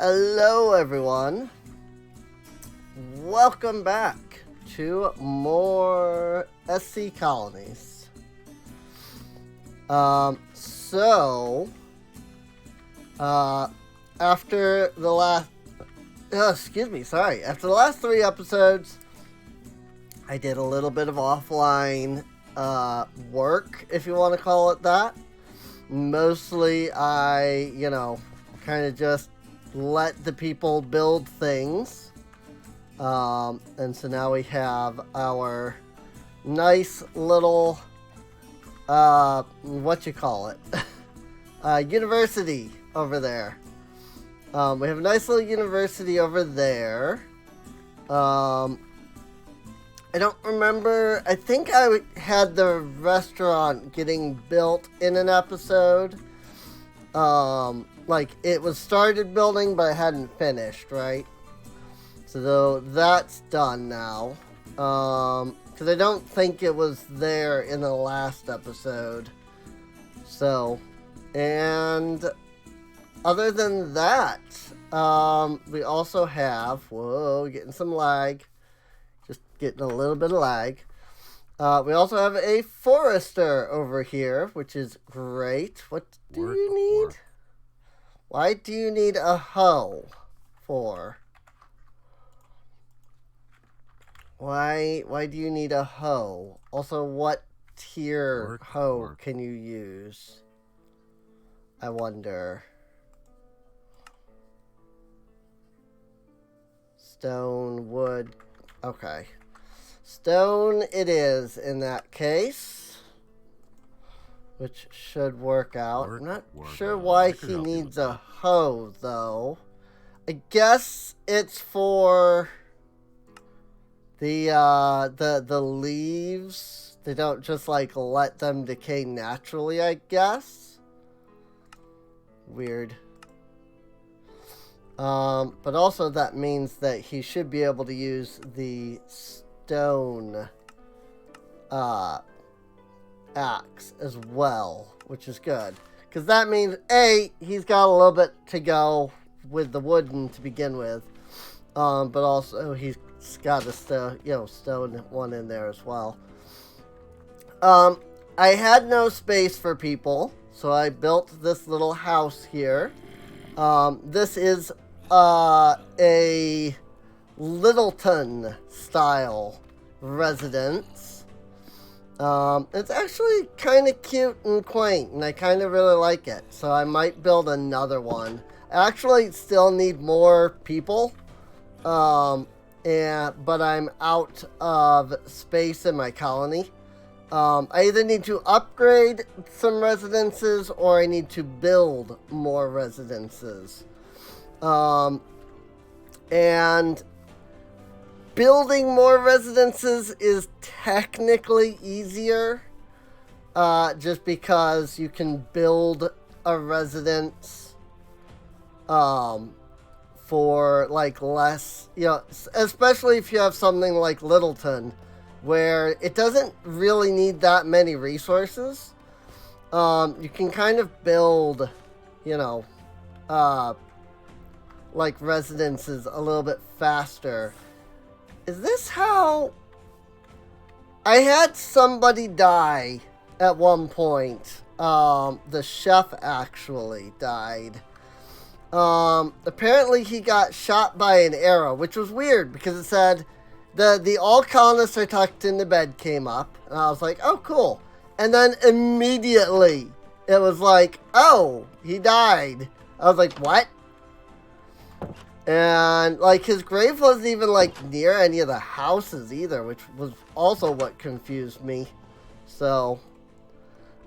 Hello everyone, welcome back to more SC Colonies. After the last, after the last 3 episodes, I did a little bit of offline work, if you want to call it that. Mostly I, kind of just let the people build things. And so now we have our nice little, university over there. We have a nice little university over there. I don't remember. I think I had the restaurant getting built in an episode. Like it was started building, but it hadn't finished, right? So that's done now. Because I don't think it was there in the last episode. So, and other than that, we also have, getting some lag. Just getting a little bit of lag. We also have a forester over here, which is great. What do you need? Why do you need a hoe for? Why do you need a hoe? Also, what tier hoe can you use? I wonder. Stone, wood. Okay. Stone it is in that case. Which should work out. I'm not sure why he needs a hoe, though. I guess it's for the leaves. They don't just, let them decay naturally, I guess. Weird. But also that means that he should be able to use the stone, axe as well, which is good. Because that means, A, he's got a little bit to go with the wooden to begin with. But also he's got a stone one in there as well. I had no space for people, so I built this little house here. This is a Littleton style residence. It's actually kind of cute and quaint, and I kind of really like it. So I might build another one. I actually still need more people, but I'm out of space in my colony. I either need to upgrade some residences or I need to build more residences. And building more residences is technically easier, just because you can build a residence, for less, especially if you have something like Littleton, where it doesn't really need that many resources. You can kind of build, residences a little bit faster. Is this how... I had somebody die at one point. The chef actually died. Apparently he got shot by an arrow, which was weird because it said the all colonists are tucked in the bed came up. And I was like, oh, cool. And then immediately it was like, oh, he died. I was like, what? And, his grave wasn't even, near any of the houses either, which was also what confused me. So,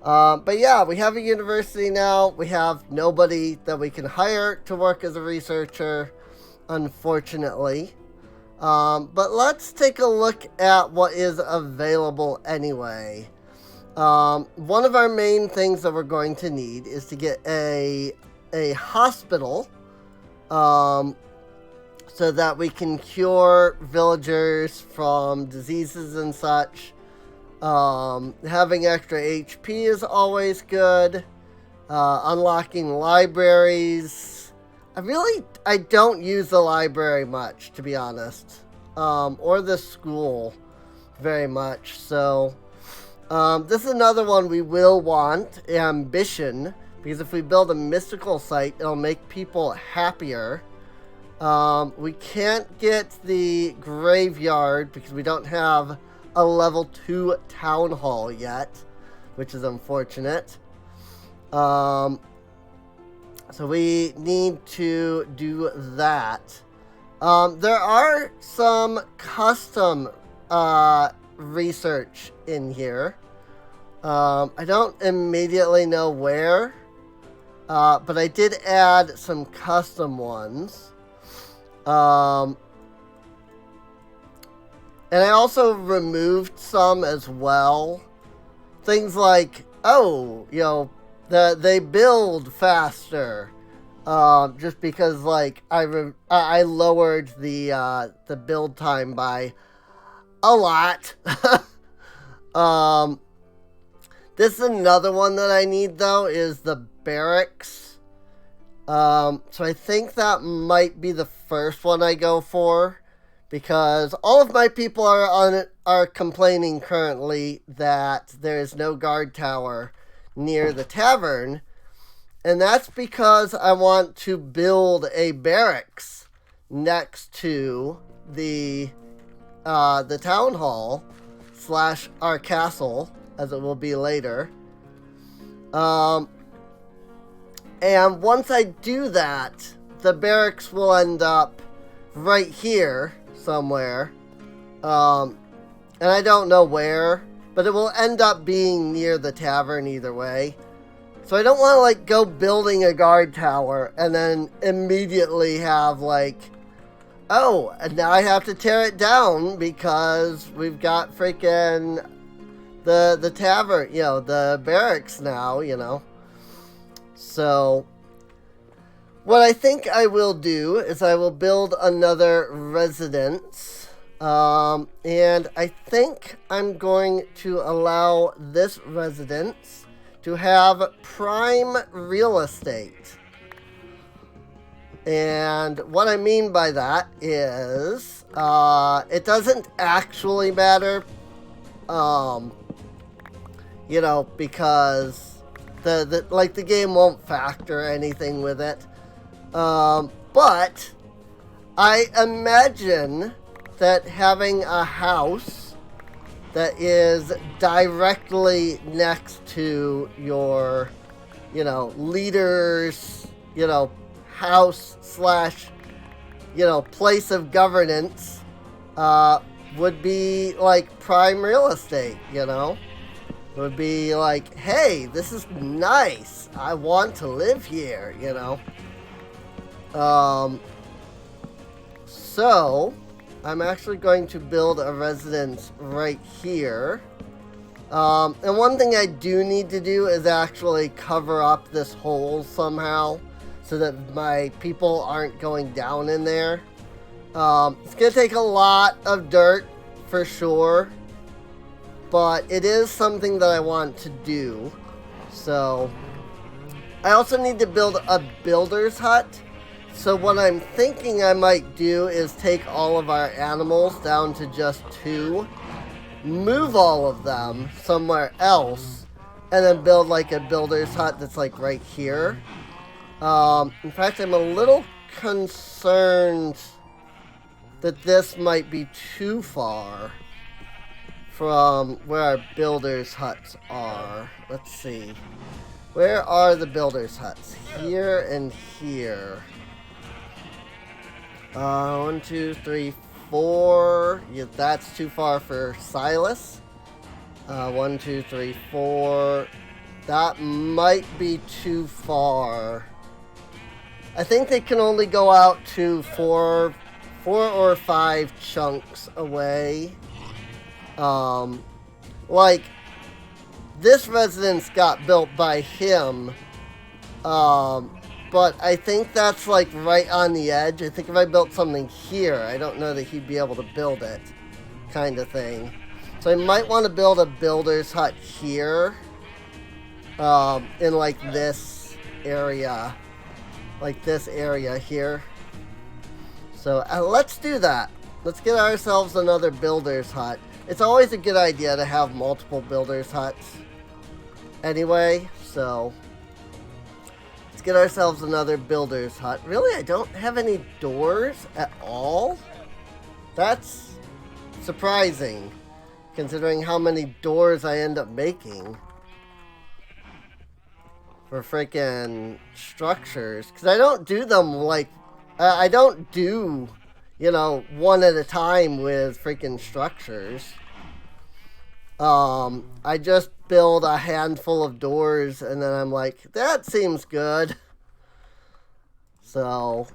but yeah, we have a university now. We have nobody that we can hire to work as a researcher, unfortunately. But let's take a look at what is available anyway. One of our main things that we're going to need is to get a hospital, so that we can cure villagers from diseases and such. Having extra HP is always good. Unlocking libraries I don't use the library much, to be honest. Or the school very much. So, this is another one we will want, ambition, because if we build a mystical site, it'll make people happier. We can't get the graveyard because we don't have a level 2 town hall yet, which is unfortunate. So we need to do that. There are some custom research in here. I don't immediately know where, but I did add some custom ones. And I also removed some as well. Things like, they build faster. Just because, like, I lowered the build time by a lot. This is another one that I need, though, is the barracks. So I think that might be the first one I go for, because all of my people are complaining currently that there is no guard tower near the tavern, and that's because I want to build a barracks next to the town hall / our castle, as it will be later. And once I do that, the barracks will end up right here somewhere. And I don't know where, but it will end up being near the tavern either way. So I don't want to, like, go building a guard tower and then immediately have, like, oh, and now I have to tear it down because we've got freaking the tavern, the barracks now, So, what I think I will do is I will build another residence. And I think I'm going to allow this residence to have prime real estate. And what I mean by that is, it doesn't actually matter, because the game won't factor anything with it. But I imagine that having a house that is directly next to your, leader's, house / place of governance, would be like prime real estate, It would be like, hey, this is nice. I want to live here, So, I'm actually going to build a residence right here. And one thing I do need to do is actually cover up this hole somehow so that my people aren't going down in there. It's going to take a lot of dirt for sure, but it is something that I want to do. So, I also need to build a builder's hut. So what I'm thinking I might do is take all of our animals down to just 2, move all of them somewhere else, and then build like a builder's hut that's like right here. In fact, I'm a little concerned that this might be too far from where our builder's huts are. Let's see. Where are the builder's huts? Here and here. 1, 2, 3, 4. Yeah, that's too far for Silas. 1, 2, 3, 4. That might be too far. I think they can only go out to 4 or 5 chunks away. Like, this residence got built by him. But I think that's like right on the edge. I think if I built something here, I don't know that he'd be able to build it, kind of thing. So I might want to build a builder's hut here, in like this area. like this area here. So let's do that. Let's get ourselves another builder's hut. It's always a good idea to have multiple builder's huts anyway, so let's get ourselves another builder's hut. Really, I don't have any doors at all? That's surprising, considering how many doors I end up making for freaking structures. Because I don't do them like, I don't do, you know, one at a time with freaking structures. I just build a handful of doors and then I'm like, that seems good. So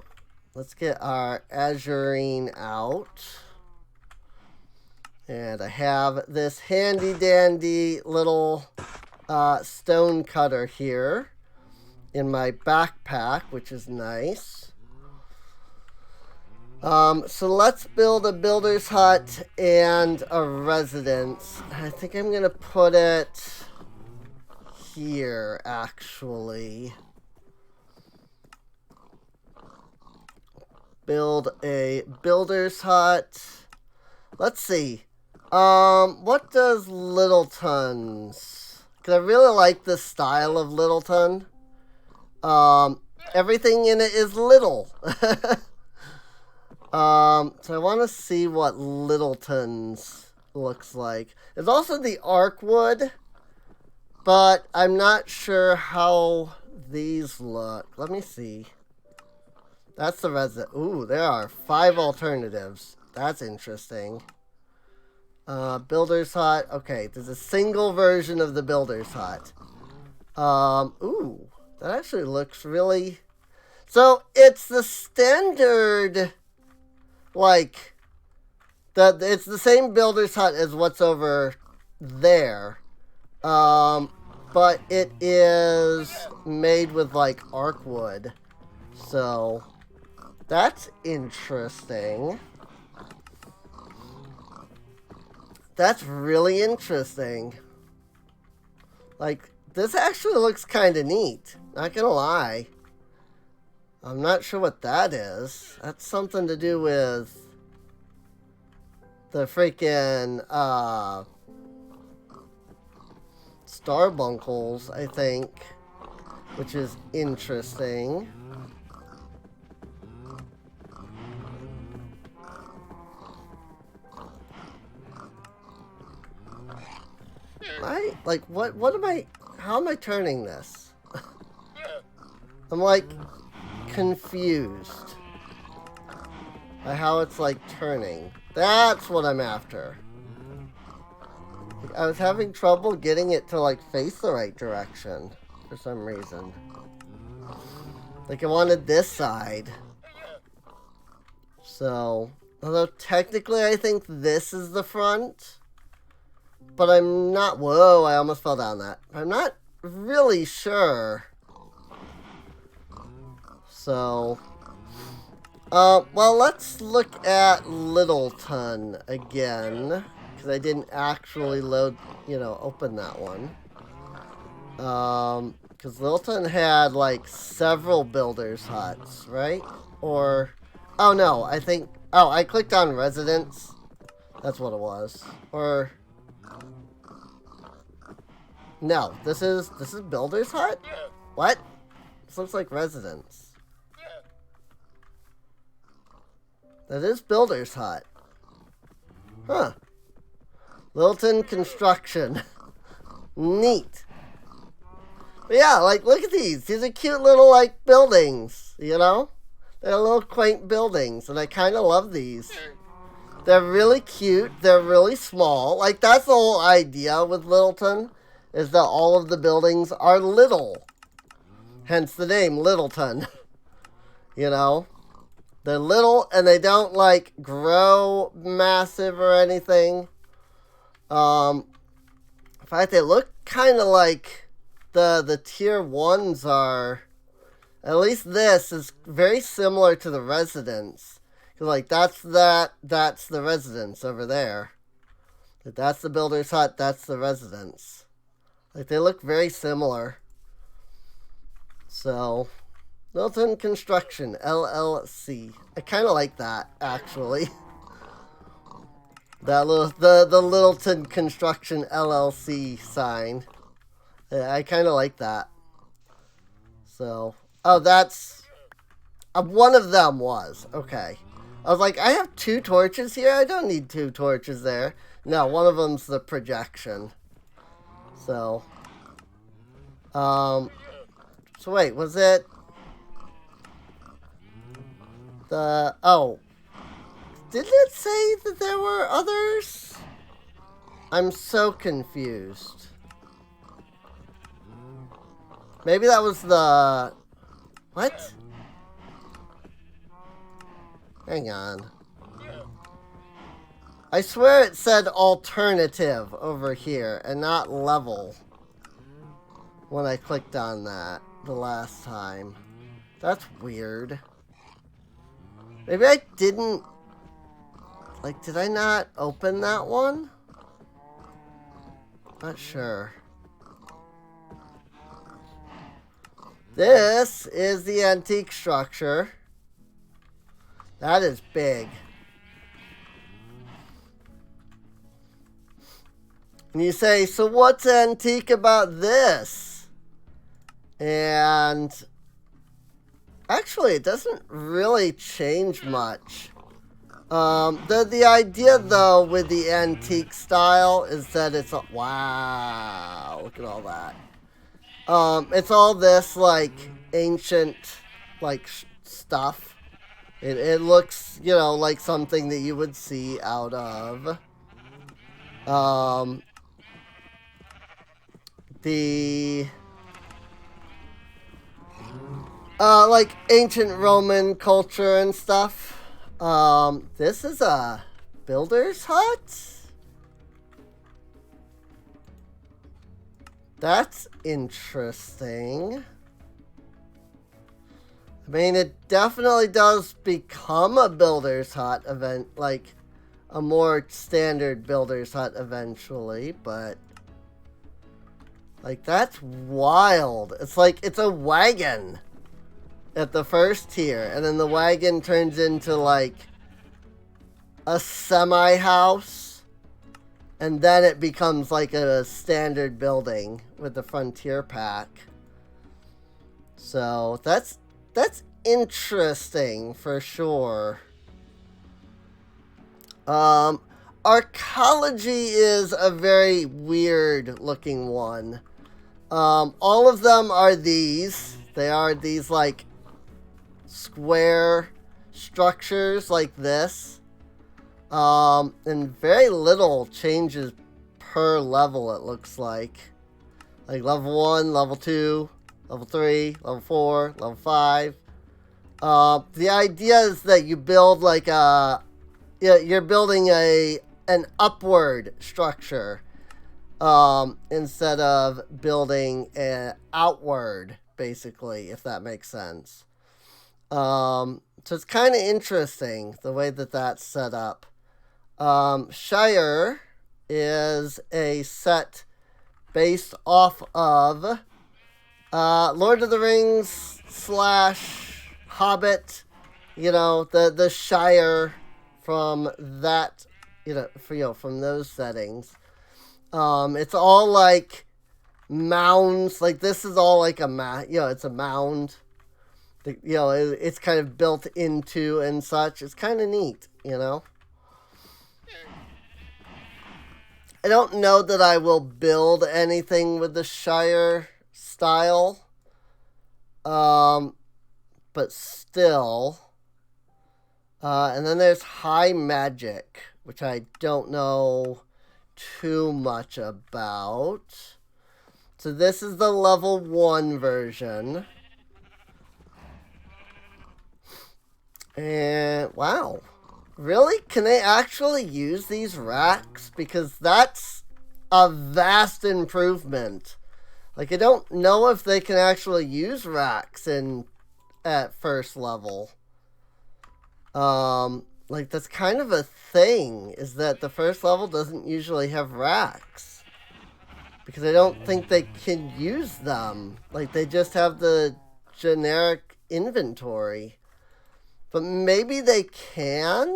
let's get our azurine out. And I have this handy dandy little stone cutter here in my backpack, which is nice. So let's build a builder's hut and a residence. I think I'm gonna put it here, actually. Build a builder's hut. Let's see. What does Littleton's? Because I really like the style of Littleton. Everything in it is little. So I want to see what Littleton's looks like. There's also the Arkwood, but I'm not sure how these look. Let me see. That's the resident. Ooh, there are 5 alternatives. That's interesting. Builder's hut. Okay, there's a single version of the builder's hut. Ooh, that actually looks really... So, it's the standard... Like, it's the same builder's hut as what's over there. But it is made with, like, Arkwood. So, that's interesting. That's really interesting. Like, this actually looks kind of neat. Not gonna lie. I'm not sure what that is. That's something to do with the freaking Starbunkles, I think, which is interesting. Right? Like, what am I, how am I turning this? I'm like confused by how it's like turning. That's what I'm after. I was having trouble getting it to like face the right direction for some reason. Like I wanted this side. So, although technically I think this is the front, but I'm not, whoa, I almost fell down that. I'm not really sure. So, well, let's look at Littleton again, because I didn't actually load, open that one. Because Littleton had, like, several builders' huts, right? Or, oh, no, I think, oh, I clicked on residence. That's what it was. Or, no, this is builder's hut? What? This looks like residence. That is builder's hut. Huh. Littleton construction. Neat. But yeah, like, look at these. These are cute little, like, buildings, They're little quaint buildings, and I kind of love these. They're really cute. They're really small. Like, that's the whole idea with Littleton, is that all of the buildings are little. Hence the name, Littleton. They're little, and they don't, like, grow massive or anything. In fact, they look kind of like the tier 1s are. At least this is very similar to the residence. Because, like, that's the residence over there. That's the builder's hut, that's the residence. Like, they look very similar. So, Littleton Construction, LLC. I kind of like that, actually. That little, the Littleton Construction, LLC sign. Yeah, I kind of like that. So, oh, that's... one of them was. Okay. I was like, I have 2 torches here? I don't need 2 torches there. No, one of them's the projection. So, so wait, was it the, oh, didn't it say that there were others? I'm so confused. Maybe that was the, what? Hang on. I swear it said alternative over here and not level when I clicked on that the last time. That's weird. Maybe I didn't... Like, did I not open that one? Not sure. This is the antique structure. That is big. And you say, so what's antique about this? And actually, it doesn't really change much. The idea, though, with the antique style is that it's a... Wow, look at all that. It's all this, like, ancient, like, stuff. It looks, you know, like something that you would see out of... like ancient Roman culture and stuff. This is a builder's hut? That's interesting. I mean, it definitely does become a builder's hut event, like a more standard builder's hut eventually, but like that's wild. It's like it's a wagon at the first tier, and then the wagon turns into like a semi-house, and then it becomes like a standard building with the frontier pack. So that's interesting for sure. Arcology is a very weird looking one. All of them are these. They are these like square structures like this. And very little changes per level, it looks like. Like level 1, level 2, level 3, level 4, level 5. The idea is that you build like a... Yeah, you're building an upward structure instead of building an outward, basically, if that makes sense. So it's kind of interesting the way that that's set up. Shire is a set based off of Lord of the Rings / Hobbit, you know, the Shire from that, from those settings. It's all like mounds. Like this is all like it's a mound. It's kind of built into and such. It's kind of neat, you know. I don't know that I will build anything with the Shire style. But still. And then there's High Magic, which I don't know too much about. So this is the level 1 version. And wow. Really? Can they actually use these racks? Because that's a vast improvement. Like, I don't know if they can actually use racks at first level. Like, that's kind of a thing, is that the first level doesn't usually have racks. Because I don't think they can use them. Like, they just have the generic inventory. But maybe they can?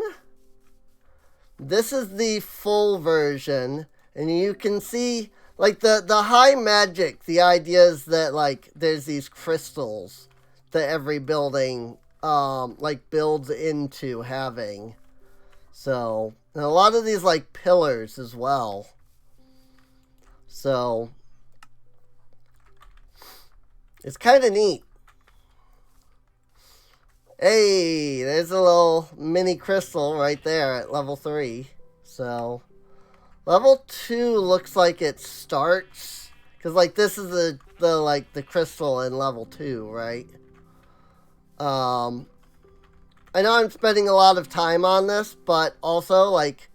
This is the full version, and you can see, like, the high magic, the idea is that, like, there's these crystals that every building, like, builds into having. So, and a lot of these, like, pillars as well. So, it's kind of neat. Hey, there's a little mini crystal right there at level 3. So, level 2 looks like it starts, because, like, this is the crystal in level 2, right? I know I'm spending a lot of time on this, but also, like,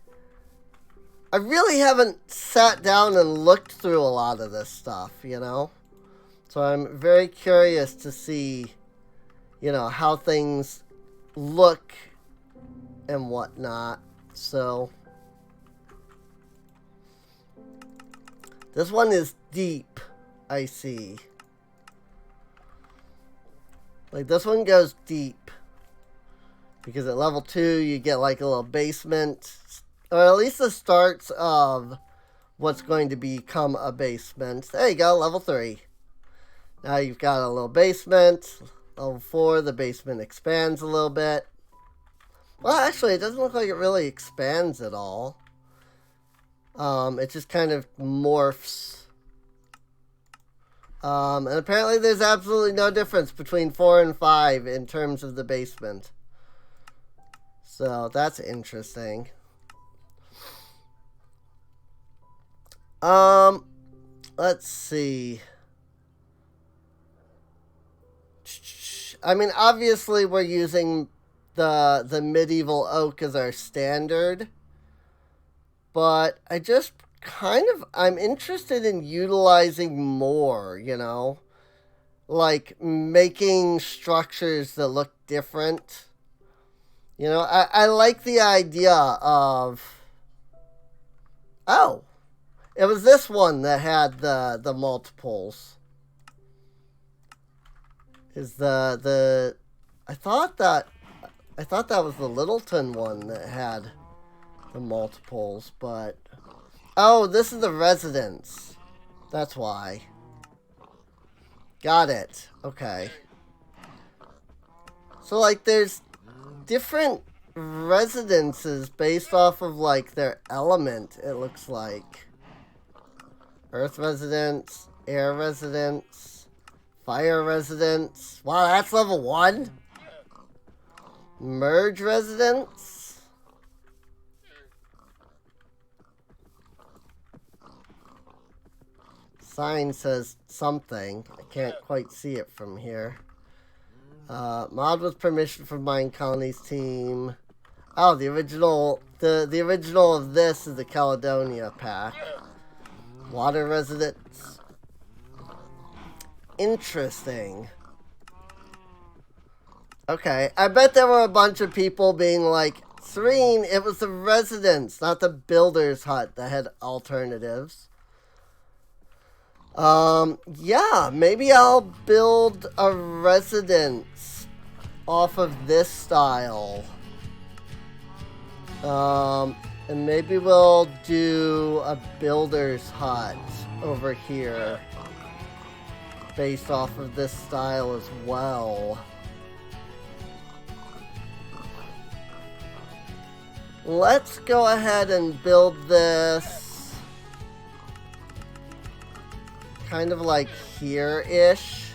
I really haven't sat down and looked through a lot of this stuff, you know? So I'm very curious to see, you know, how things look and whatnot. So, this one is deep, I see. Like, this one goes deep. Because at level 2, you get, like, a little basement. Or at least the starts of what's going to become a basement. There you go, level 3. Now you've got a little basement. Level 4, the basement expands a little bit. Well, actually, it doesn't look like it really expands at all. It just kind of morphs. And apparently there's absolutely no difference between 4 and 5 in terms of the basement. So, that's interesting. Let's see. I mean, obviously we're using the medieval oak as our standard. But I just I'm interested in utilizing more, you know? Like, making structures that look different. You know, I like the idea of... Oh! It was this one that had the multiples. Is the... I thought that was the Littleton one that had the multiples, but... Oh, this is the residence. That's why. Got it. Okay. So, like, there's different residences based off of, like, their element, it looks like. Earth residence, air residence, fire residence. Wow, that's level 1? Merge residence? Sign says something. I can't quite see it from here. Mod with permission from Minecolonies team. Oh, the original of this is the Caledonia pack. Water residence. Interesting. Okay, I bet there were a bunch of people being like, Serene, it was the residence, not the builder's hut that had alternatives. Yeah, maybe I'll build a residence off of this style. And maybe we'll do a builder's hut over here based off of this style as well. Let's go ahead and build this kind of like here-ish,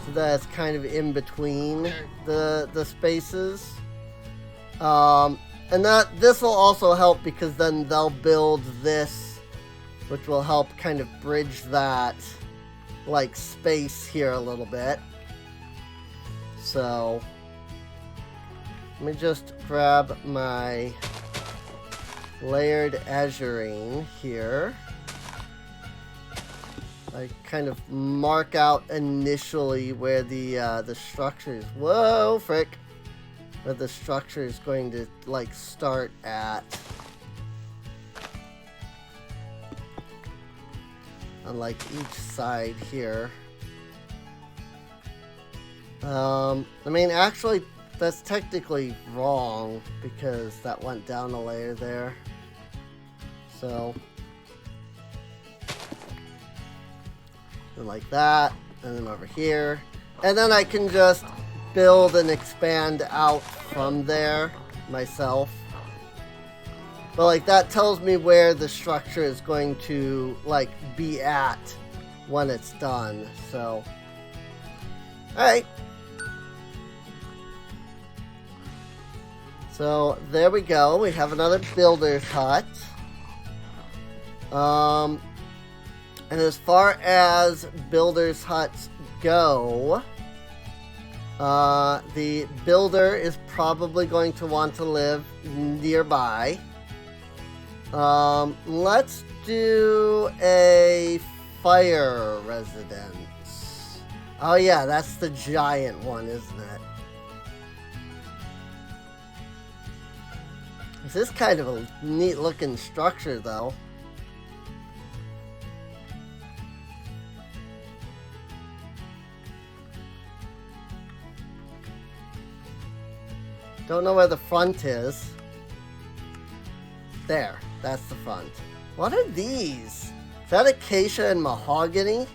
so that it's kind of in between the spaces. And this will also help because then they'll build this, which will help kind of bridge that like space here a little bit. So let me just grab my layered azurine here. I kind of mark out initially where the structure is. Whoa, frick! Where the structure is going to like start at. On like each side here. I mean, actually, that's technically wrong because that went down a layer there. So, and like that, and then over here. And then I can just build and expand out from there myself. But like that tells me where the structure is going to like be at when it's done. So, alright. So there we go. We have another builder's hut. And as far as builder's huts go, the builder is probably going to want to live nearby. Let's do a fire residence. Oh yeah, that's the giant one, isn't it? This is kind of a neat looking structure though. Don't know where the front is. There, that's the front. What are these? Is that acacia and mahogany?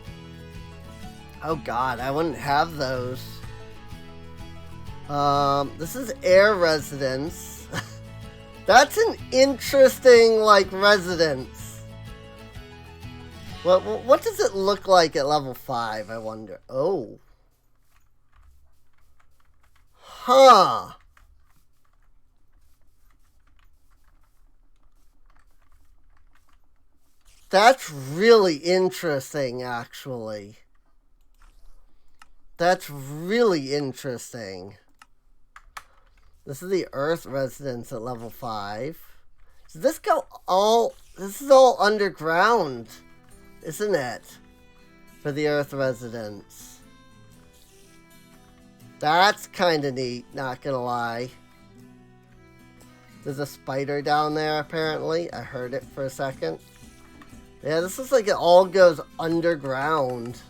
Oh god, I wouldn't have those. This is air residence. That's an interesting, like, residence. What does it look like at level 5, I wonder? Oh. Huh. That's really interesting, actually. That's really interesting. This is the Earth residence at level 5. Does this go all... This is all underground, isn't it? For the Earth residence. That's kind of neat, not gonna lie. There's a spider down there, apparently. I heard it for a second. Yeah, this looks like it all goes underground.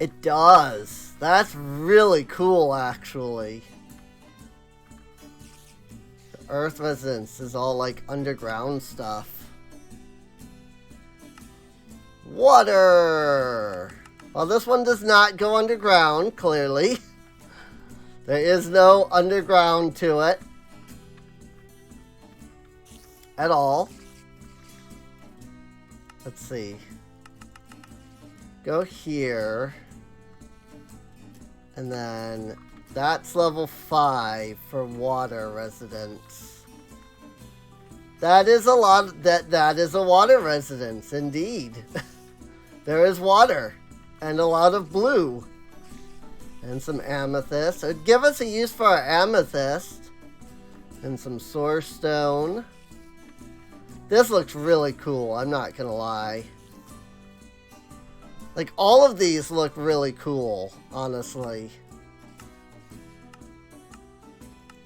It does. That's really cool, actually. The Earth residence is all like underground stuff. Water! Well, this one does not go underground, clearly. There is no underground to it. At all. Let's see. Go here. And then that's level 5 for water residence. That is a lot. That is a water residence, indeed. There is water and a lot of blue and some amethyst. It'd give us a use for our amethyst and some source stone. This looks really cool, I'm not gonna lie. Like, all of these look really cool, honestly.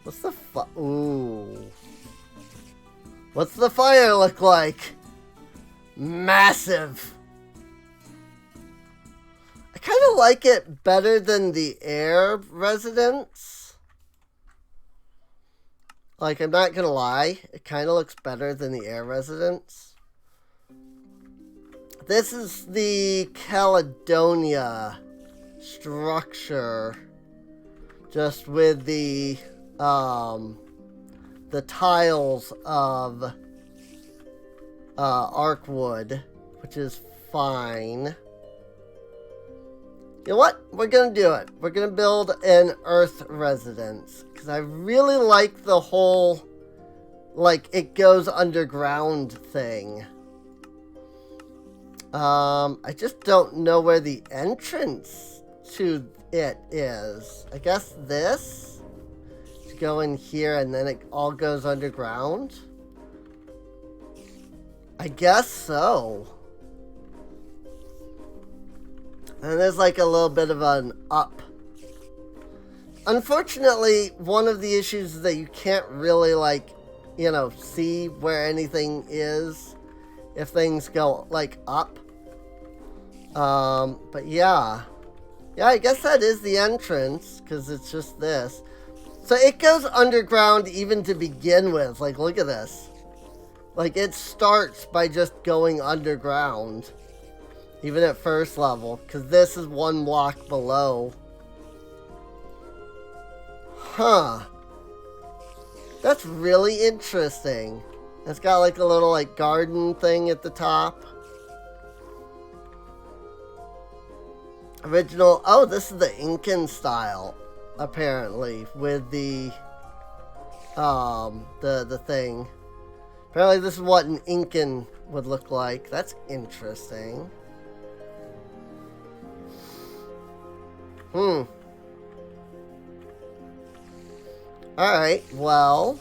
What's the ooh. What's the fire look like? Massive! I kind of like it better than the air residence. Like, I'm not gonna lie, it kind of looks better than the air residence. This is the Caledonia structure, just with the tiles of arc wood, which is fine. You know what? We're gonna do it. We're gonna build an Earth residence. Because I really like the whole, like, it goes underground thing. I just don't know where the entrance to it is. I guess this? To go in here and then it all goes underground? I guess so. And there's like a little bit of an up. Unfortunately, one of the issues is that you can't really, like, you know, see where anything is if things go, like, up. But yeah. Yeah, I guess that is the entrance, because it's just this. So it goes underground even to begin with. Like, look at this. Like, it starts by just going underground. Even at first level, because this is 1 block below. Huh. That's really interesting. It's got like a little like garden thing at the top. Original. Oh, this is the Incan style, apparently, with the thing. Apparently this is what an Incan would look like. That's interesting. Alright, well.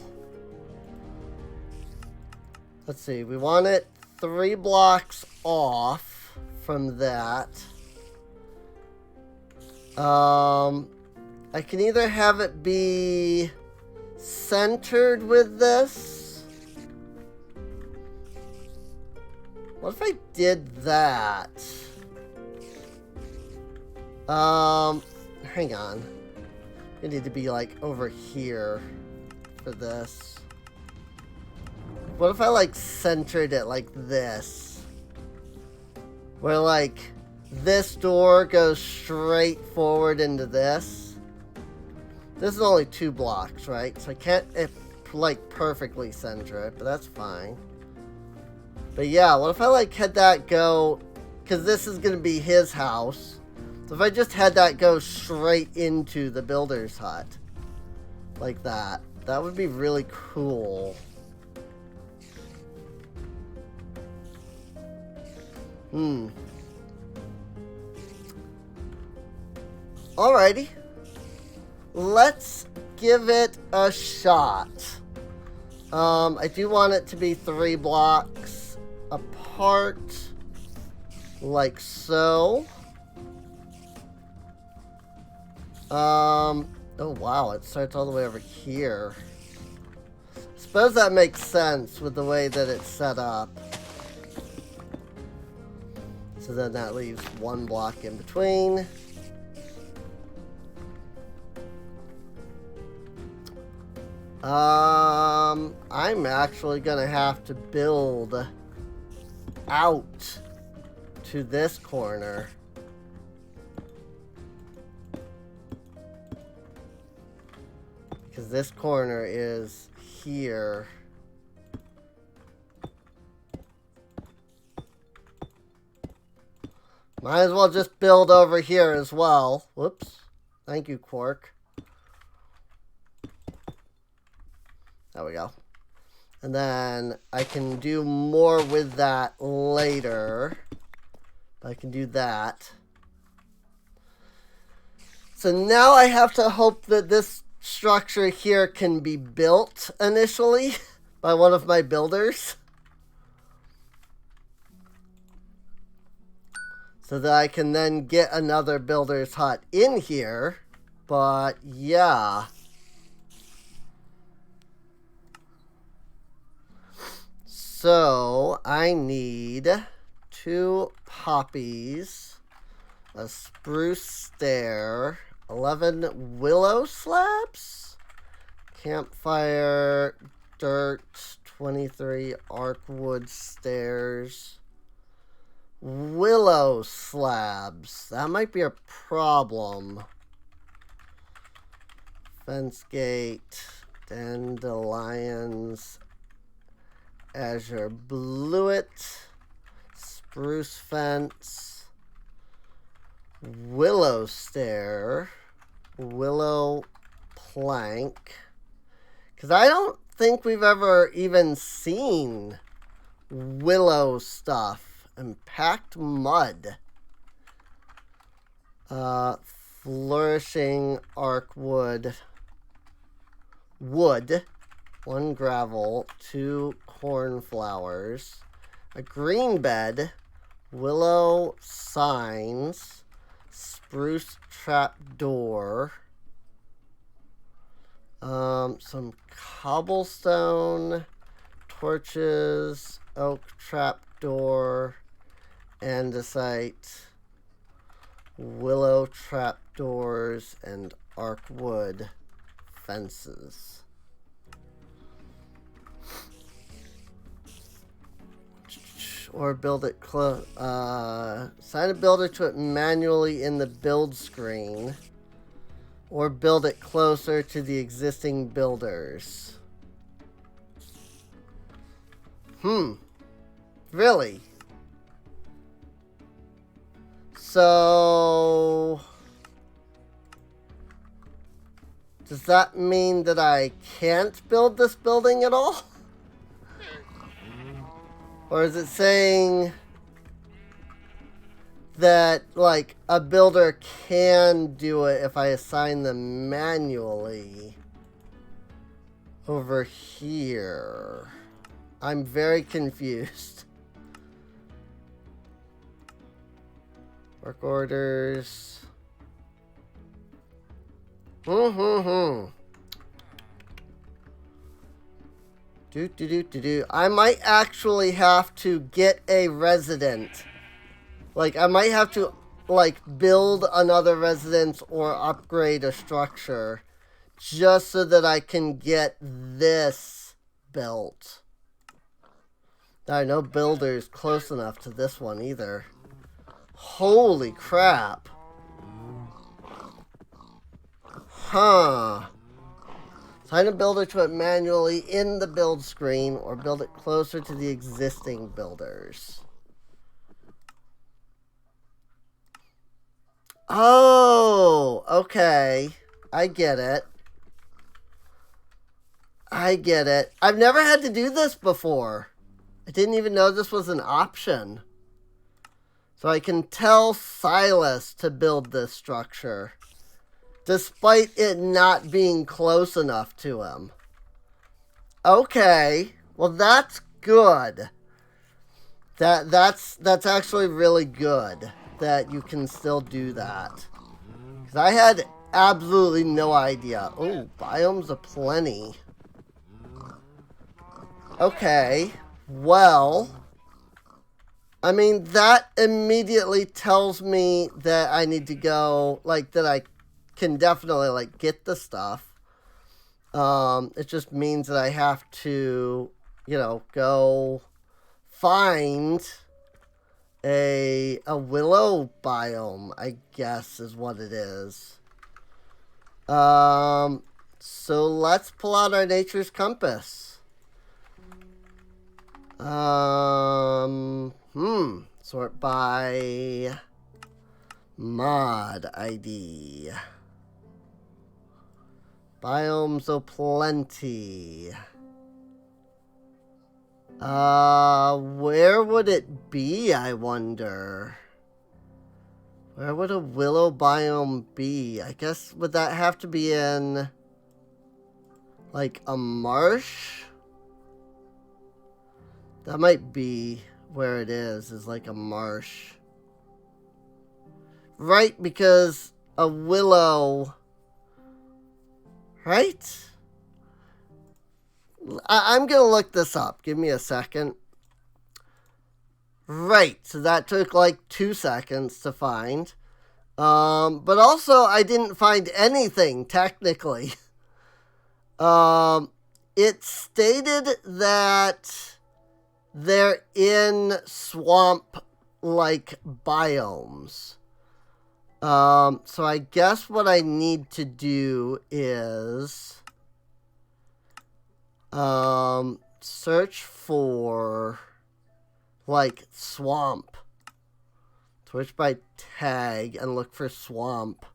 Let's see. We want it 3 blocks off from that. I can either have it be centered with this. What if I did that? Hang on. It need to be like over here for this. What if I like centered it like this? Where like this door goes straight forward into this. This is only 2 blocks, right? So I can't like perfectly center it, but that's fine. But yeah, what if I like had that go, because this is going to be his house. So if I just had that go straight into the builder's hut. Like that. That would be really cool. Alrighty. Let's give it a shot. I do want it to be 3 blocks apart. Like so. Oh wow, it starts all the way over here. Suppose that makes sense with the way that it's set up. So then that leaves 1 block in between. I'm actually gonna have to build out to this corner. Because this corner is here. Might as well just build over here as well. Whoops. Thank you, Quark. There we go. And then I can do more with that later. I can do that. So now I have to hope that this structure here can be built initially by one of my builders. So that I can then get another builder's hut in here. But yeah. So I need 2 poppies, a spruce stair, 11 willow slabs, campfire, dirt, 23 arc wood stairs, willow slabs. That might be a problem. Fence gate, dandelions, azure bluet, spruce fence, willow stair, willow plank. Because I don't think we've ever even seen willow stuff. And packed mud. Flourishing arc wood. Wood. 1 gravel, 2 cornflowers, a green bed, willow signs, spruce trap door, some cobblestone, torches, oak trap door, andesite, willow trapdoors and arc wood fences. Or build it assign a builder to it manually in the build screen. Or build it closer to the existing builders. Really? So... does that mean that I can't build this building at all? Or is it saying that, like, a builder can do it if I assign them manually over here? I'm very confused. Work orders. I might actually have to get a resident. Like, I might have to, like, build another residence or upgrade a structure just so that I can get this built. There are no builders close enough to this one either. Holy crap. Huh. Assign a builder to it manually in the build screen or build it closer to the existing builders. Oh, okay. I get it. I get it. I've never had to do this before. I didn't even know this was an option. So I can tell Silas to build this structure, despite it not being close enough to him. Okay. Well, that's good. That's actually really good that you can still do that. Because I had absolutely no idea. Oh, biomes aplenty. Okay. Well, I mean, that immediately tells me that I need to go, like, that I can definitely, like, get the stuff. It just means that I have to, you know, go find a willow biome, I guess is what it is. So let's pull out our nature's compass. Sort by mod ID. Biomes aplenty. Where would it be, I wonder? Where would a willow biome be? I guess, would that have to be in, like, a marsh? That might be where it is like a marsh. Right, because a willow... right? I'm going to look this up. Give me a second. Right, so that took like 2 seconds to find. But also, I didn't find anything, technically. It stated that they're in swamp-like biomes. So I guess what I need to do is search for, like, swamp. Search by tag and look for swamp.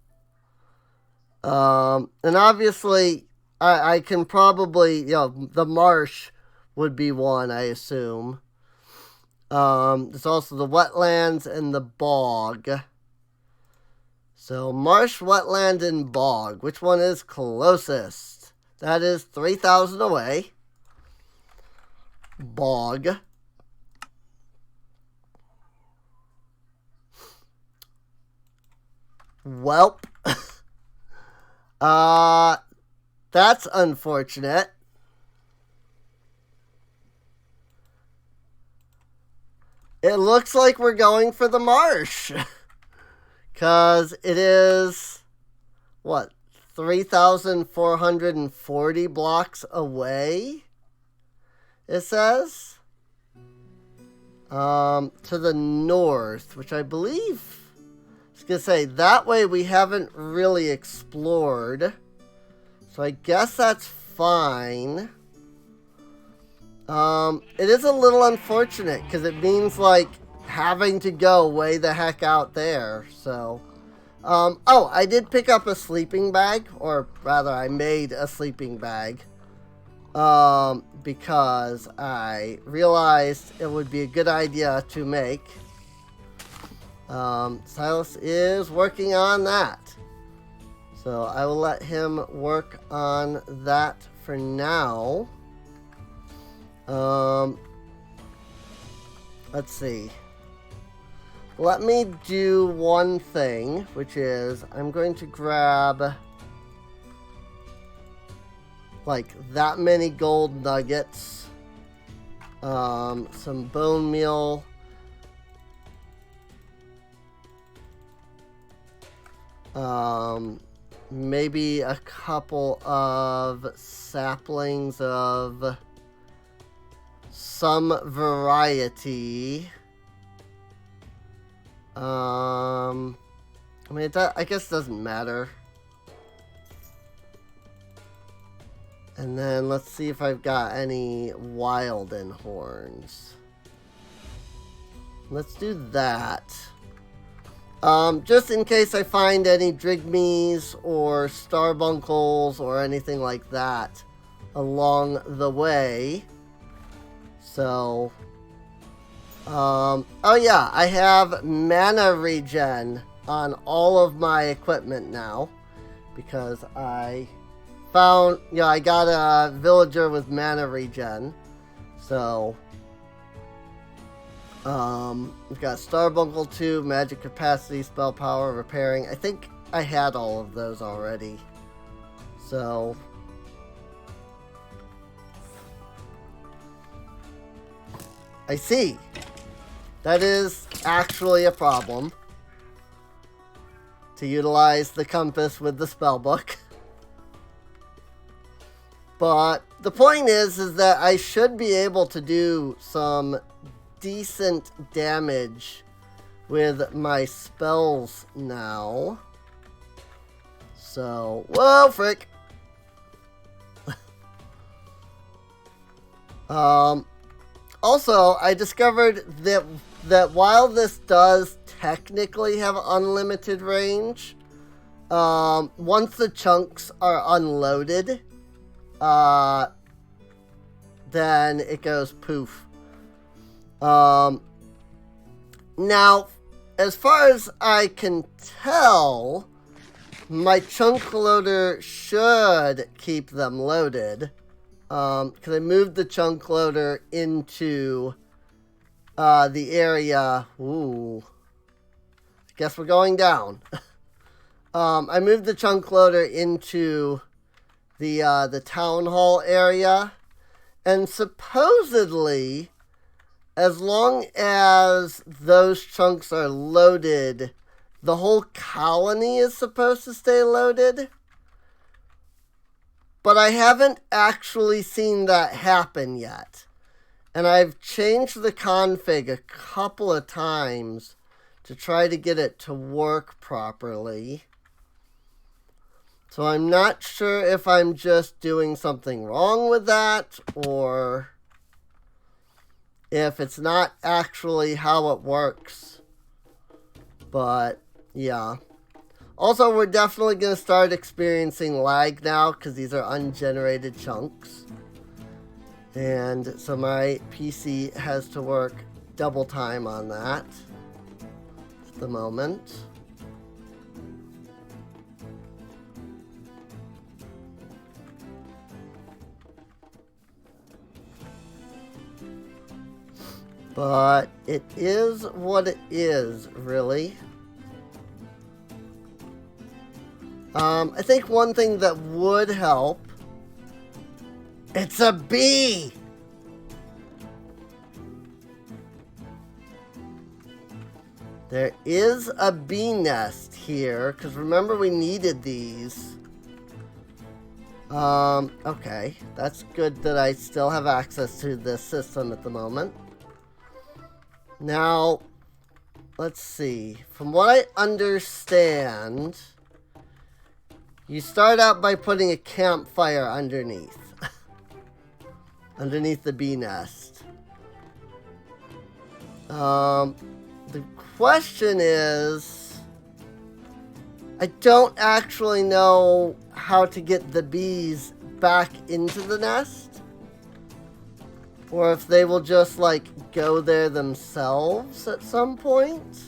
And obviously, I can probably, you know, the marsh would be one, I assume. There's also the wetlands and the bog. So, marsh, wetland, and bog. Which one is closest? That is 3,000 away. Bog. Welp. That's unfortunate. It looks like we're going for the marsh. Because it is, what, 3,440 blocks away, it says? To the north, which I believe, I was going to say, that way we haven't really explored. So I guess that's fine. It is a little unfortunate, because it means, like, having to go way the heck out there, so... oh, I did pick up a sleeping bag, or rather, I made a sleeping bag. Because I realized it would be a good idea to make. Silas is working on that. So I will let him work on that for now. Let's see. Let me do one thing, which is I'm going to grab like that many gold nuggets, some bone meal, maybe a couple of saplings of some variety. I mean, I guess it doesn't matter. And then let's see if I've got any Wilden horns. Let's do that. Just in case I find any Drigmees or Starbunkles or anything like that along the way. So, oh yeah, I have mana regen on all of my equipment now. Because I found, I got a villager with mana regen. So, we've got Starbuncle 2, magic capacity, spell power, repairing. I think I had all of those already. So, I see. That is actually a problem. To utilize the compass with the spellbook. But the point is that I should be able to do some decent damage with my spells now. So, whoa, frick. Also, I discovered that while this does technically have unlimited range, once the chunks are unloaded, then it goes poof. Now, as far as I can tell, my chunk loader should keep them loaded. Because I moved the chunk loader into the area. Ooh. Guess we're going down. I moved the chunk loader into the town hall area. And supposedly, as long as those chunks are loaded, the whole colony is supposed to stay loaded. But I haven't actually seen that happen yet. And I've changed the config a couple of times to try to get it to work properly. So I'm not sure if I'm just doing something wrong with that, or if it's not actually how it works. But, yeah. Also, we're definitely going to start experiencing lag now, because these are ungenerated chunks. And so my PC has to work double time on that at the moment. But it is what it is, really. I think one thing that would help... It's a bee! There is a bee nest here, because remember we needed these. Okay, that's good that I still have access to this system at the moment. Now, let's see. From what I understand, you start out by putting a campfire underneath. Underneath the bee nest. The question is, I don't actually know how to get the bees back into the nest, or if they will just like go there themselves at some point.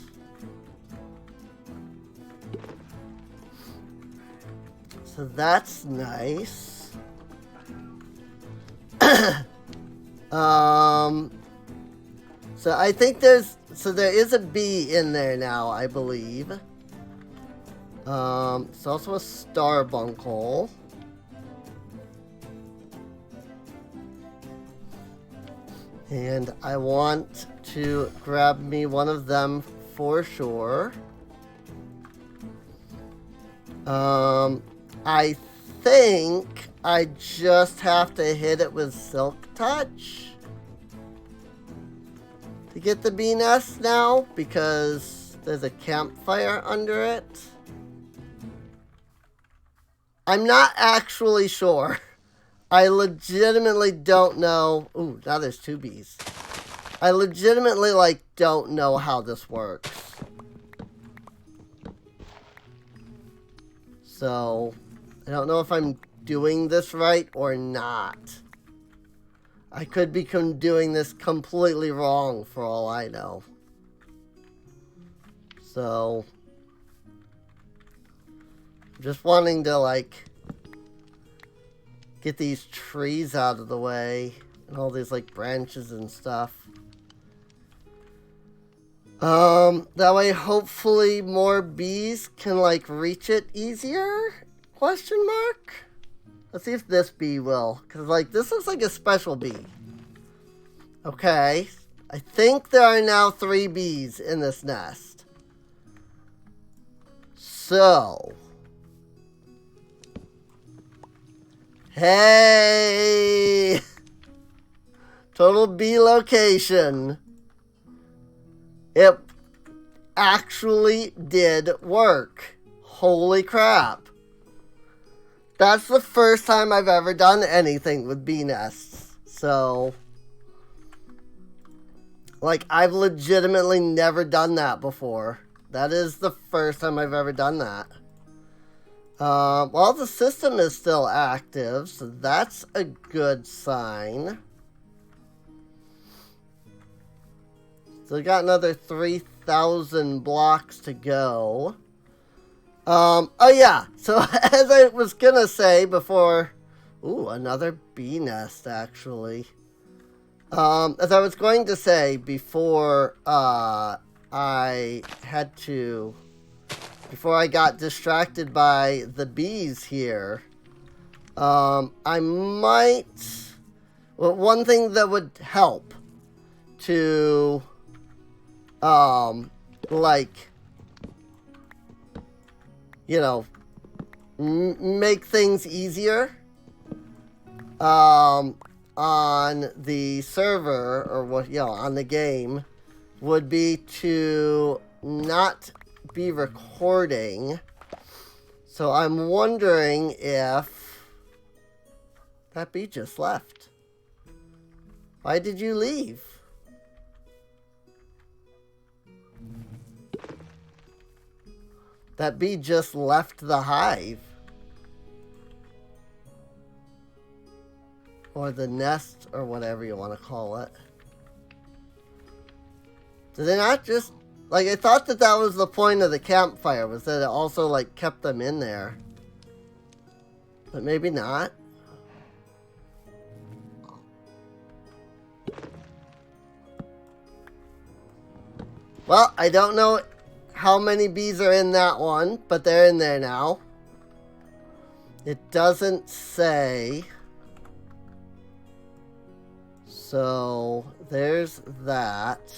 So that's nice. So I think there is a bee in there now, I believe. It's also a starbuncle. And I want to grab me one of them for sure. I think I just have to hit it with Silk Touch to get the bee nest now, because there's a campfire under it. I'm not actually sure. I legitimately don't know. Ooh, now there's 2 bees. I legitimately, like, don't know how this works. So, I don't know if I'm doing this right or not. I could be doing this completely wrong for all I know. So, just wanting to, like, get these trees out of the way and all these, like, branches and stuff. That way hopefully more bees can, like, reach it easier? Question mark? Let's see if this bee will, because, like, this looks like a special bee. Okay, I think there are now 3 bees in this nest. So, hey! Total bee location. It actually did work. Holy crap. That's the first time I've ever done anything with bee nests. So, like, I've legitimately never done that before. That is the first time I've ever done that. Well, the system is still active, so that's a good sign. So we got another 3,000 blocks to go. Oh yeah, so as I was gonna say before... Ooh, another bee nest, actually. As I was going to say before, I had to... Before I got distracted by the bees here, I might... Well, one thing that would help to... like, you know, make things easier, on the server, or what, you know, on the game, would be to not be recording. So I'm wondering if that bee just left. Why did you leave? That bee just left the hive. Or the nest, or whatever you want to call it. Did they not just... Like, I thought that that was the point of the campfire, was that it also, like, kept them in there. But maybe not. Well, I don't know how many bees are in that one, but they're in there now. It doesn't say. So, there's that.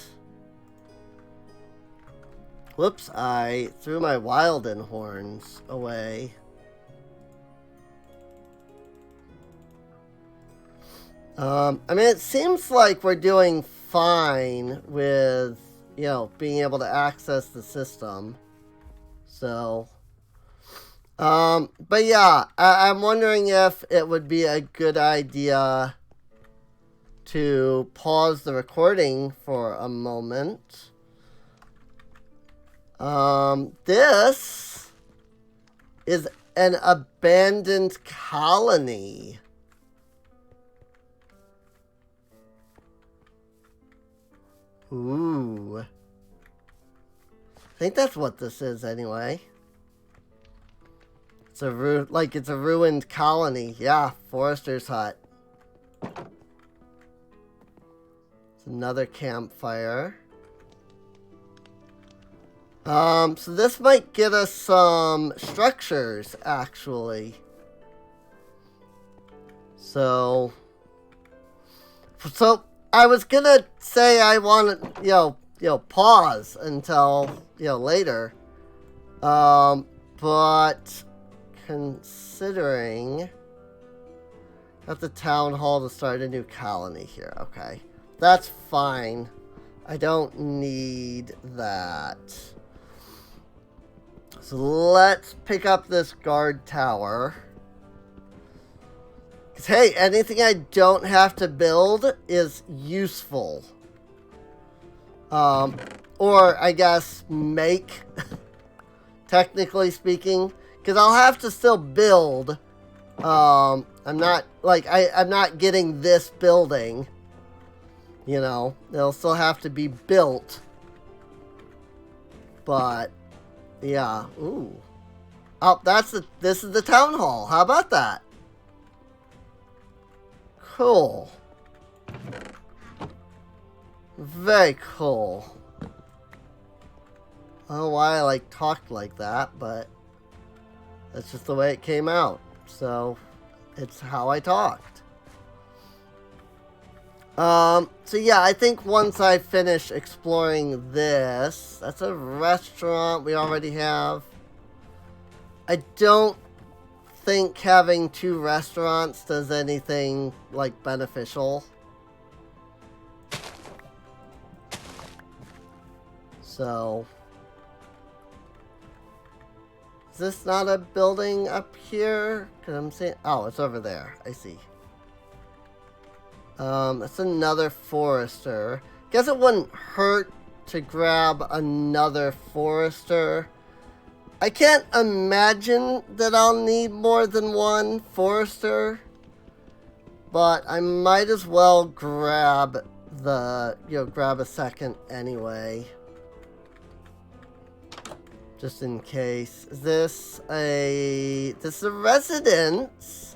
Whoops, I threw my Wilden horns away. I mean, it seems like we're doing fine with, you know, being able to access the system. So, but yeah, I'm wondering if it would be a good idea to pause the recording for a moment. This is an abandoned colony. Ooh. I think that's what this is anyway. It's a it's a ruined colony. Yeah, forester's hut. It's another campfire. So this might get us some structures, actually. So I was gonna say I want to, pause until, later. But considering at the town hall to start a new colony here, okay, that's fine. I don't need that. So let's pick up this guard tower. Because, hey, anything I don't have to build is useful. Or, I guess, make, technically speaking. Because I'll have to still build. I'm not getting this building. You know, it'll still have to be built. But, yeah, ooh. Oh, this is the town hall. How about that? Cool. Very cool. I don't know why I talked like that, but that's just the way it came out. So it's how I talked. So yeah, I think once I finish exploring this, that's a restaurant we already have. I don't think having 2 restaurants does anything beneficial. So is this not a building up here? Cause I'm seeing, oh, it's over there. I see. It's another forester. Guess it wouldn't hurt to grab another forester. I can't imagine that I'll need more than one forester, but I might as well grab grab a second anyway. Just in case. This is a residence.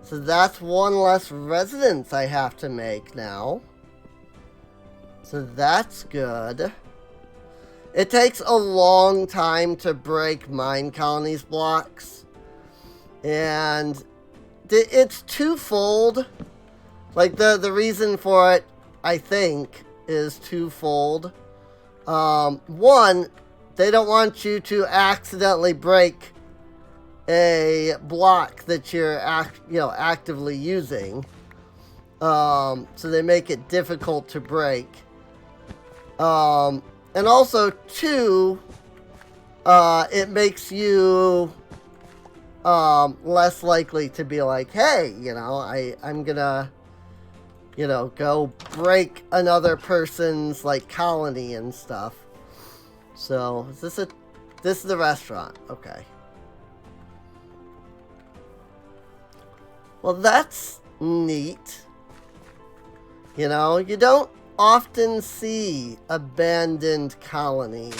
So that's one less residence I have to make now. So that's good. It takes a long time to break Minecolonies blocks. And it's twofold. The reason for it, I think, is twofold. One, they don't want you to accidentally break a block that you're actively using. So they make it difficult to break. And also, 2, it makes you less likely to be like, hey, I'm gonna, go break another person's colony and stuff. So this is the restaurant. Okay. Well, that's neat. You don't often see abandoned colonies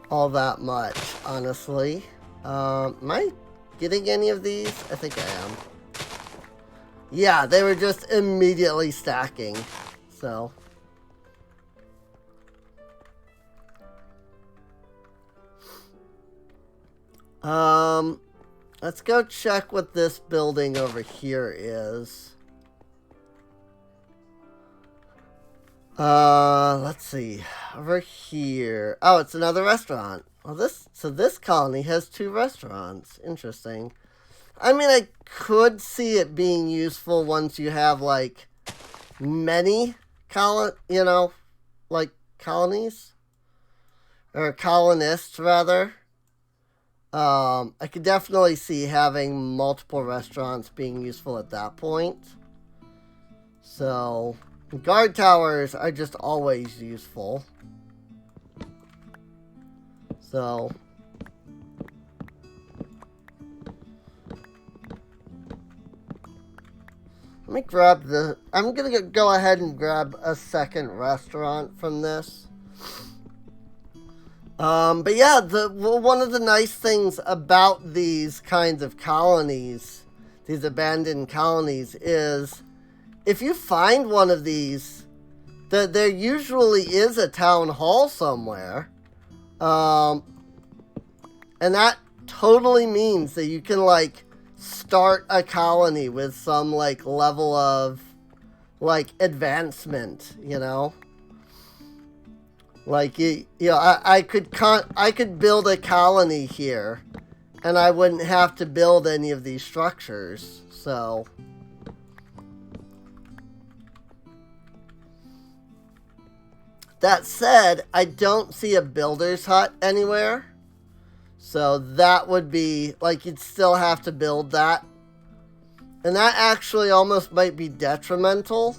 all that much, honestly. Am I getting any of these? I think I am. Yeah, they were just immediately stacking. So let's go check what this building over here is. Let's see. Over here. Oh, it's another restaurant. Well, this colony has 2 restaurants. Interesting. I mean, I could see it being useful once you have, like, many like colonies. Or colonists, rather. I could definitely see having multiple restaurants being useful at that point. So, guard towers are just always useful. So, let me grab I'm gonna go ahead and grab a second restaurant from this. But yeah, one of the nice things about these kinds of colonies, these abandoned colonies, is if you find one of these, there usually is a town hall somewhere. And that totally means that you can, like, start a colony with some, like, level of, like, advancement, you know? Like, I could build a colony here, and I wouldn't have to build any of these structures, so. That said, I don't see a builder's hut anywhere. So that would be, like, you'd still have to build that. And that actually almost might be detrimental.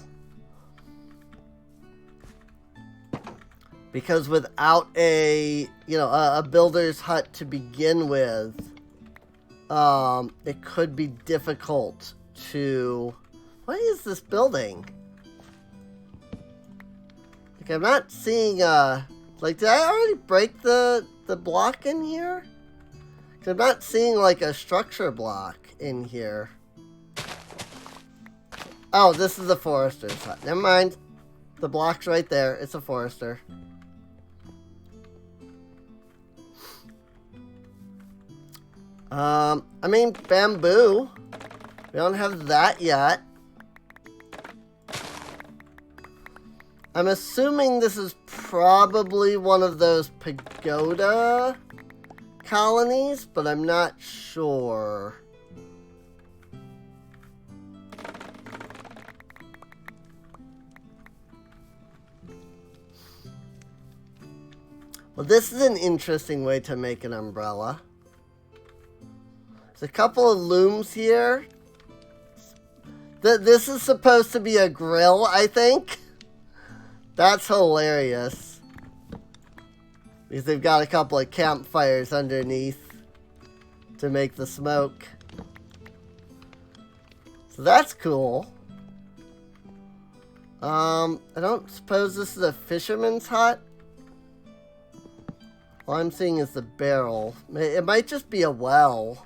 Because without a builder's hut to begin with, it could be difficult to... What is this building? Like, I'm not seeing, like, did I already break the block in here? 'Cause I'm not seeing, like, a structure block in here. Oh, this is a forester's hut. Never mind. The block's right there. It's a forester. I mean, bamboo. We don't have that yet. I'm assuming this is probably one of those pagoda colonies, but I'm not sure. Well, this is an interesting way to make an umbrella. There's a couple of looms here. This is supposed to be a grill, I think. That's hilarious. Because they've got a couple of campfires underneath to make the smoke. So that's cool. I don't suppose this is a fisherman's hut. All I'm seeing is the barrel. It might just be a well.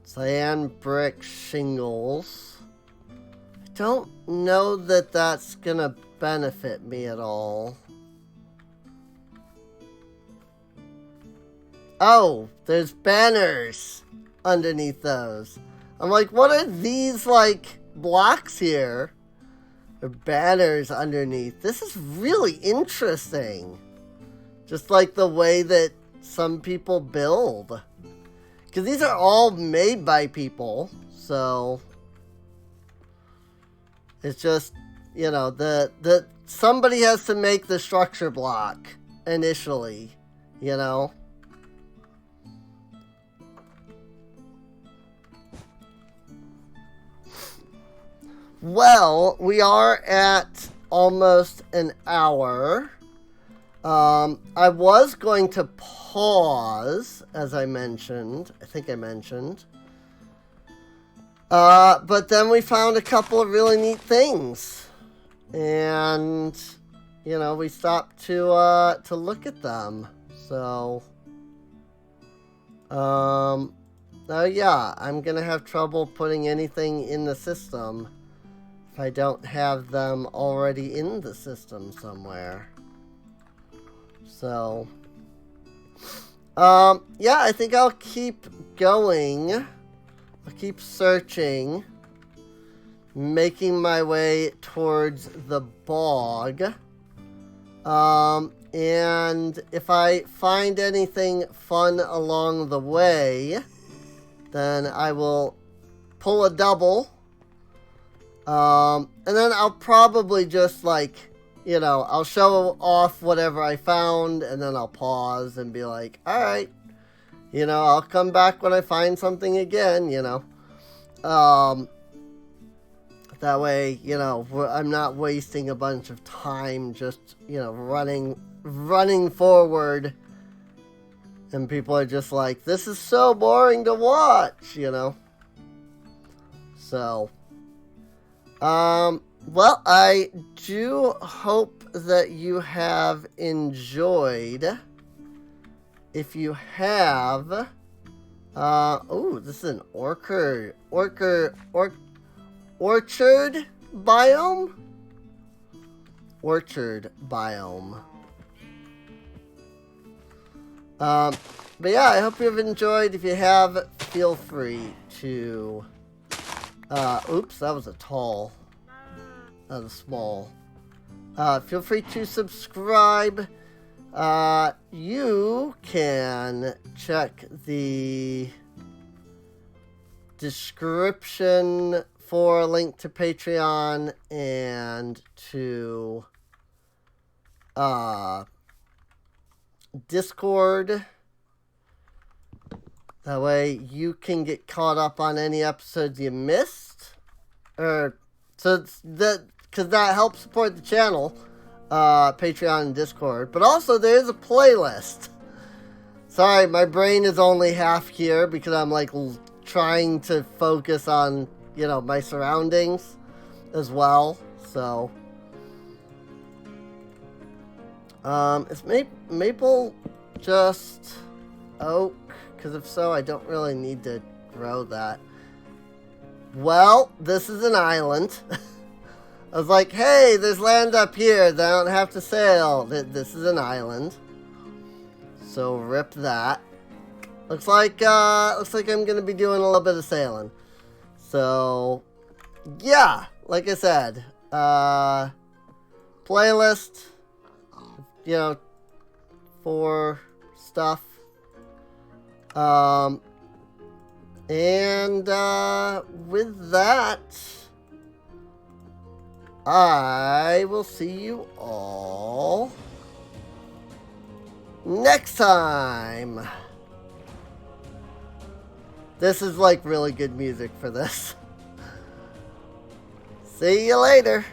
Cyan brick shingles. I don't know that that's gonna benefit me at all. Oh, there's banners underneath those. I'm like, what are these, like, blocks here? There are banners underneath. This is really interesting. Just like the way that some people build. Because these are all made by people, so it's just, you know, somebody has to make the structure block initially, you know. Well, we are at almost an hour. I was going to pause, as I mentioned. I think I mentioned. But then we found a couple of really neat things. And, you know, we stopped to look at them. So, oh yeah, I'm gonna have trouble putting anything in the system if I don't have them already in the system somewhere. So, Yeah, I think I'll keep going. I'll keep searching. Making my way towards the bog. And if I find anything fun along the way, then I will pull a double. And then I'll probably just like, you know, I'll show off whatever I found, and then I'll pause and be like, alright, you know, I'll come back when I find something again, you know. That way, you know, I'm not wasting a bunch of time just, you know, running forward. And people are just like, this is so boring to watch, you know. So, well, I do hope that you have enjoyed. If you have, oh, this is an orchard biome? Orchard biome. But yeah, I hope you've enjoyed. If you have, feel free to, oops, that was a tall, that was small. Feel free to subscribe. You can check the description for a link to Patreon and to Discord. That way you can get caught up on any episodes you missed. Because that helps support the channel, Patreon and Discord. But also there is a playlist. Sorry, my brain is only half here because I'm like trying to focus on, you know, my surroundings as well. So, is maple just oak? Because if so, I don't really need to grow that. Well, this is an island. I was like, hey, there's land up here that I don't have to sail. This is an island. So rip that. Looks like I'm gonna be doing a little bit of sailing. So yeah, like I said, playlist, you know, for stuff. And with that, I will see you all next time. This is like really good music for this. See you later.